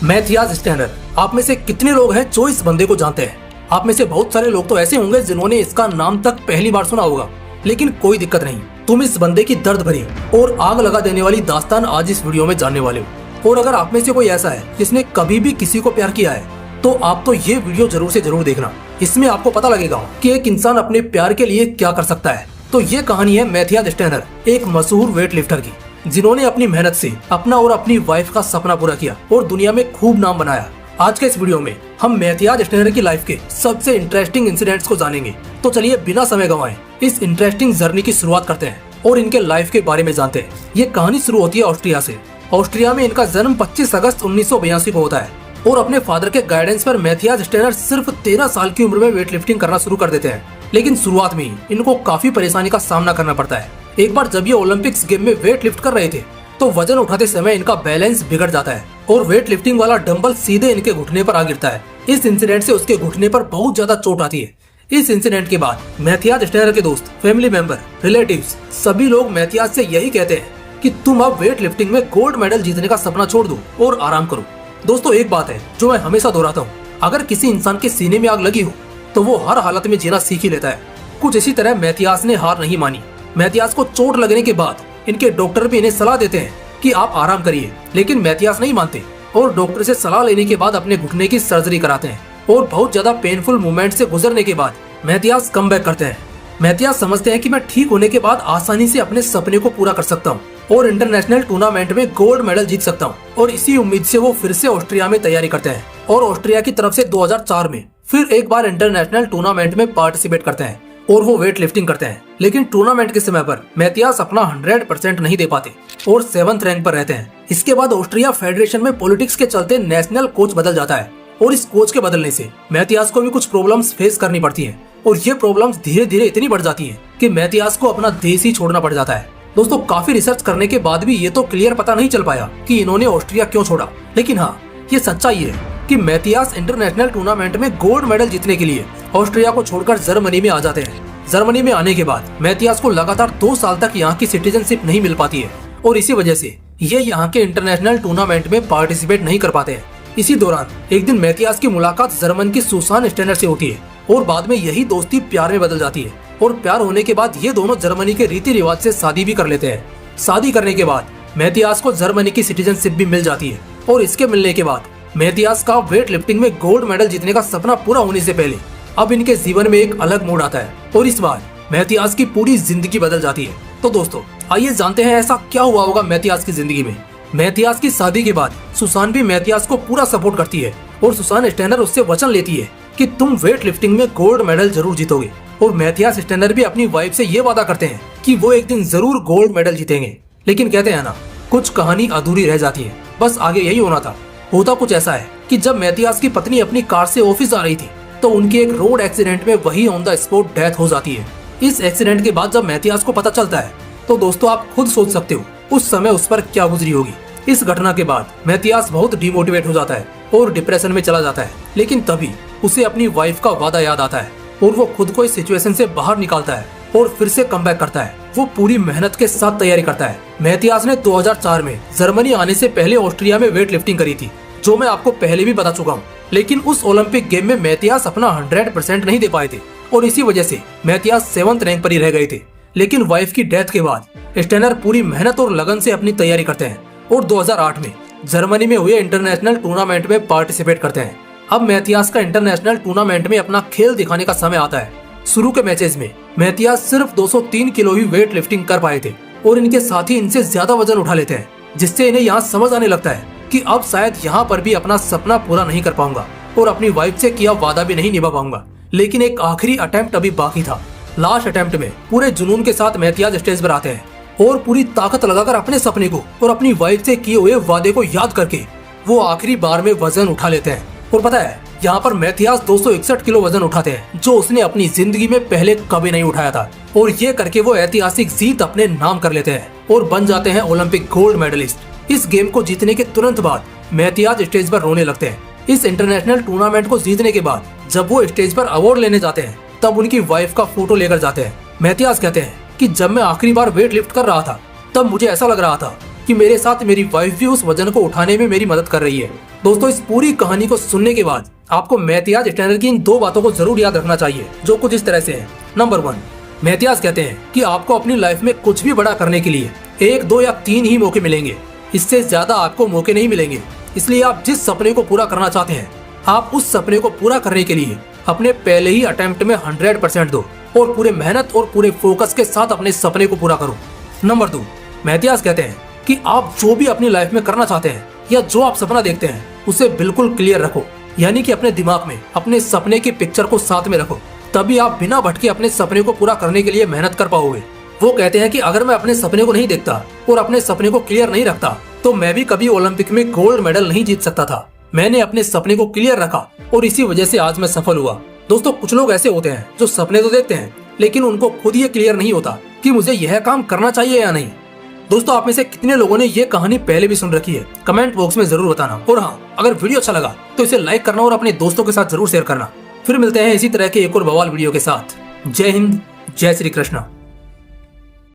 Matthias strainer, आप में से कितने लोग हैं जो इस बंदे को जानते हैं? आप में से बहुत सारे लोग तो ऐसे होंगे जिन्होंने इसका नाम तक पहली बार सुना होगा, लेकिन कोई दिक्कत नहीं, तुम इस बंदे की दर्द भरी और आग लगा देने वाली दास्तान आज इस वीडियो में जानने वाले हो। और अगर आप में से कोई ऐसा है जिसने कभी भी किसी को प्यार किया है तो आप तो ये वीडियो जरूर से जरूर देखना। इसमें आपको पता लगेगा कि एक इंसान अपने प्यार के लिए क्या कर सकता है। तो ये कहानी है मैथियास स्टैनर, एक मशहूर वेट लिफ्टर की, जिन्होंने अपनी मेहनत से अपना और अपनी वाइफ का सपना पूरा किया और दुनिया में खूब नाम बनाया। आज के इस वीडियो में हम मैथियास स्टैनर की लाइफ के सबसे इंटरेस्टिंग इंसिडेंट्स को जानेंगे। तो चलिए बिना समय गंवाए इस इंटरेस्टिंग जर्नी की शुरुआत करते हैं और इनके लाइफ के बारे में जानते हैं। ये कहानी शुरू होती है ऑस्ट्रिया से। ऑस्ट्रिया में इनका जन्म 25 अगस्त 1982 को होता है और अपने फादर के गाइडेंस पर मैथियास स्टैनर सिर्फ 13 साल की उम्र में वेट लिफ्टिंग करना शुरू कर देते हैं। लेकिन शुरुआत में ही इनको काफी परेशानी का सामना करना पड़ता है। एक बार जब ये ओलंपिक्स गेम में वेट लिफ्ट कर रहे थे तो वजन उठाते समय इनका बैलेंस बिगड़ जाता है और वेट लिफ्टिंग वाला डंबल सीधे इनके घुटने पर आ गिरता है। इस इंसिडेंट से उसके घुटने पर बहुत ज्यादा चोट आती है। इस इंसिडेंट के बाद मैथियास स्टैनर के दोस्त, फैमिली मेंबर, रिलेटिव्स सभी लोग मैथियास से यही कहते हैं कि तुम अब वेट लिफ्टिंग में गोल्ड मेडल जीतने का सपना छोड़ दो और आराम करो। दोस्तों, एक बात है जो मैं हमेशा दोहराता हूँ, अगर किसी इंसान के सीने में आग लगी हो तो वो हर हालत में जीना सीख ही लेता है। कुछ इसी तरह मैथियास ने हार नहीं मानी। मैथियास को चोट लगने के बाद इनके डॉक्टर भी इन्हें सलाह देते हैं कि आप आराम करिए, लेकिन मैथियास नहीं मानते और डॉक्टर से सलाह लेने के बाद अपने घुटने की सर्जरी कराते हैं और बहुत ज्यादा पेनफुल मोमेंट से गुजरने के बाद मैथियास कमबैक करते हैं। मैथियास समझते हैं कि मैं ठीक होने के बाद आसानी से अपने सपने को पूरा कर सकता हूँ और इंटरनेशनल टूर्नामेंट में गोल्ड मेडल जीत सकता हूँ, और इसी उम्मीद से वो फिर से ऑस्ट्रिया में तैयारी करते हैं और ऑस्ट्रिया की तरफ से 2004 में फिर एक बार इंटरनेशनल टूर्नामेंट में पार्टिसिपेट करते हैं और वो वेट लिफ्टिंग करते हैं। लेकिन टूर्नामेंट के समय पर मैथियास अपना 100% नहीं दे पाते और 7th रैंक पर रहते हैं। इसके बाद ऑस्ट्रिया फेडरेशन में पॉलिटिक्स के चलते नेशनल कोच बदल जाता है और इस कोच के बदलने से मैथियास को भी कुछ प्रॉब्लम्स फेस करनी पड़ती हैं और ये प्रॉब्लम्स धीरे धीरे इतनी बढ़ जाती हैं कि मैथियास को अपना देश ही छोड़ना पड़ जाता है। दोस्तों, काफी रिसर्च करने के बाद भी ये तो क्लियर पता नहीं चल पाया कि इन्होंने ऑस्ट्रिया क्यों छोड़ा, लेकिन हाँ, ये सच्चाई है कि मैथियास इंटरनेशनल टूर्नामेंट में गोल्ड मेडल जीतने के लिए ऑस्ट्रिया को छोड़कर जर्मनी में आ जाते हैं। जर्मनी में आने के बाद मैथियास को लगातार 2 साल तक यहाँ की सिटीजनशिप नहीं मिल पाती है और इसी वजह से ये यहाँ के इंटरनेशनल टूर्नामेंट में पार्टिसिपेट नहीं कर पाते हैं। इसी दौरान एक दिन मैथियास की मुलाकात जर्मन की सुसान स्टैनर से होती है और बाद में यही दोस्ती प्यार में बदल जाती है और प्यार होने के बाद ये दोनों जर्मनी के रीति रिवाज से शादी भी कर लेते हैं। शादी करने के बाद मैथियास को जर्मनी की सिटीजनशिप भी मिल जाती है और इसके मिलने के बाद मैथियास का वेट लिफ्टिंग में गोल्ड मेडल जीतने का सपना पूरा होने से पहले अब इनके जीवन में एक अलग मोड़ आता है और इस बार मैथियास की पूरी जिंदगी बदल जाती है। तो दोस्तों, आइए जानते हैं ऐसा क्या हुआ होगा मैथियास की जिंदगी में। मैथियास की शादी के बाद सुसान भी मैथियास को पूरा सपोर्ट करती है और सुसान स्टैनर उससे वचन लेती है कि तुम वेट लिफ्टिंग में गोल्ड मेडल जरूर जीतोगे, और मैथियास स्टैनर भी अपनी वाइफ से ये वादा करते हैं कि वो एक दिन जरूर गोल्ड मेडल जीतेंगे। लेकिन कहते हैं ना, कुछ कहानी अधूरी रह जाती है, बस आगे यही होना था। होता कुछ ऐसा है कि जब मैथियास की पत्नी अपनी कार से ऑफिस आ रही थी तो उनकी एक रोड एक्सीडेंट में वही ऑन द स्पॉट डेथ हो जाती है। इस एक्सीडेंट के बाद जब मैथियास को पता चलता है तो दोस्तों आप खुद सोच सकते हो उस समय उस पर क्या गुजरी होगी। इस घटना के बाद मैथियास बहुत डिमोटिवेट हो जाता है और डिप्रेशन में चला जाता है, लेकिन तभी उसे अपनी वाइफ का वादा याद आता है और वो खुद को इस सिचुएशन से बाहर निकालता है और फिर से कमबैक करता है। वो पूरी मेहनत के साथ तैयारी करता है। मैथियास ने 2004 में जर्मनी आने से पहले ऑस्ट्रिया में वेट लिफ्टिंग करी थी, जो मैं आपको पहले भी बता चुका हूँ, लेकिन उस ओलंपिक गेम में मैथियास अपना 100% नहीं दे पाए थे और इसी वजह से मैथियास 7th रैंक पर ही रह गए थे। लेकिन वाइफ की डेथ के बाद स्टैनर पूरी मेहनत और लगन से अपनी तैयारी करते हैं और 2008 में जर्मनी में हुए इंटरनेशनल टूर्नामेंट में पार्टिसिपेट करते हैं। अब मैथियास का इंटरनेशनल टूर्नामेंट में अपना खेल दिखाने का समय आता है। शुरू के मैचेस में मैथियास सिर्फ 203 किलो ही वेट लिफ्टिंग कर पाए थे और इनके साथी इनसे ज्यादा वजन उठा लेते हैं, जिससे इन्हें यहाँ समझ आने लगता है कि अब शायद यहाँ पर भी अपना सपना पूरा नहीं कर पाऊंगा और अपनी वाइफ से किया वादा भी नहीं निभा पाऊंगा। लेकिन एक आखिरी अटेम्प्ट अभी बाकी था। लास्ट अटेम्प्ट में पूरे जुनून के साथ मैथियास स्टेज पर आते हैं और पूरी ताकत लगाकर अपने सपने को और अपनी वाइफ से किए हुए वादे को याद करके वो आखिरी बार में वजन उठा लेते हैं। और पता है, यहाँ पर मैथियास 261 किलो वजन उठाते हैं, जो उसने अपनी जिंदगी में पहले कभी नहीं उठाया था, और ये करके वो ऐतिहासिक जीत अपने नाम कर लेते हैं और बन जाते हैं ओलंपिक गोल्ड मेडलिस्ट। इस गेम को जीतने के तुरंत बाद मैथियास स्टेज पर रोने लगते हैं। इस इंटरनेशनल टूर्नामेंट को जीतने के बाद जब वो स्टेज पर अवार्ड लेने जाते हैं तब उनकी वाइफ का फोटो लेकर जाते हैं। मैथियास कहते हैं कि जब मैं आखिरी बार वेट लिफ्ट कर रहा था तब मुझे ऐसा लग रहा था कि मेरे साथ मेरी वाइफ भी उस वजन को उठाने में मेरी मदद कर रही है दोस्तों इस पूरी कहानी को सुनने के बाद आपको मैथियास स्टैनर की इन 2 बातों को जरूर याद रखना चाहिए, जो कुछ इस तरह से है। नंबर 1, मैथियास कहते हैं कि आपको अपनी लाइफ में कुछ भी बड़ा करने के लिए 1, 2 या 3 ही मौके मिलेंगे, इससे ज्यादा आपको मौके नहीं मिलेंगे। इसलिए आप जिस सपने को पूरा करना चाहते हैं, आप उस सपने को पूरा करने के लिए अपने पहले ही अटेम्प्ट में 100% दो और पूरे मेहनत और पूरे फोकस के साथ अपने सपने को पूरा करो। नंबर 2, मैथियास कहते हैं कि आप जो भी अपनी लाइफ में करना चाहते हैं या जो आप सपना देखते हैं उसे बिल्कुल क्लियर रखो, यानी कि अपने दिमाग में अपने सपने की पिक्चर को साथ में रखो, तभी आप बिना भटके अपने सपने को पूरा करने के लिए मेहनत कर पाओगे। वो कहते हैं कि अगर मैं अपने सपने को नहीं देखता और अपने सपने को क्लियर नहीं रखता तो मैं भी कभी ओलंपिक में गोल्ड मेडल नहीं जीत सकता था। मैंने अपने सपने को क्लियर रखा और इसी वजह से आज मैं सफल हुआ। दोस्तों कुछ लोग ऐसे होते हैं जो सपने तो देखते हैं लेकिन उनको खुद ये क्लियर नहीं होता कि मुझे यह काम करना चाहिए या नहीं। दोस्तों आप में से कितने लोगों ने ये कहानी पहले भी सुन रखी है, कमेंट बॉक्स में जरूर बताना। और हाँ, अगर वीडियो अच्छा लगा तो इसे लाइक करना और अपने दोस्तों के साथ जरूर शेयर करना। फिर मिलते हैं इसी तरह के एक और बवाल वीडियो के साथ। जय हिंद, जय श्री कृष्णा।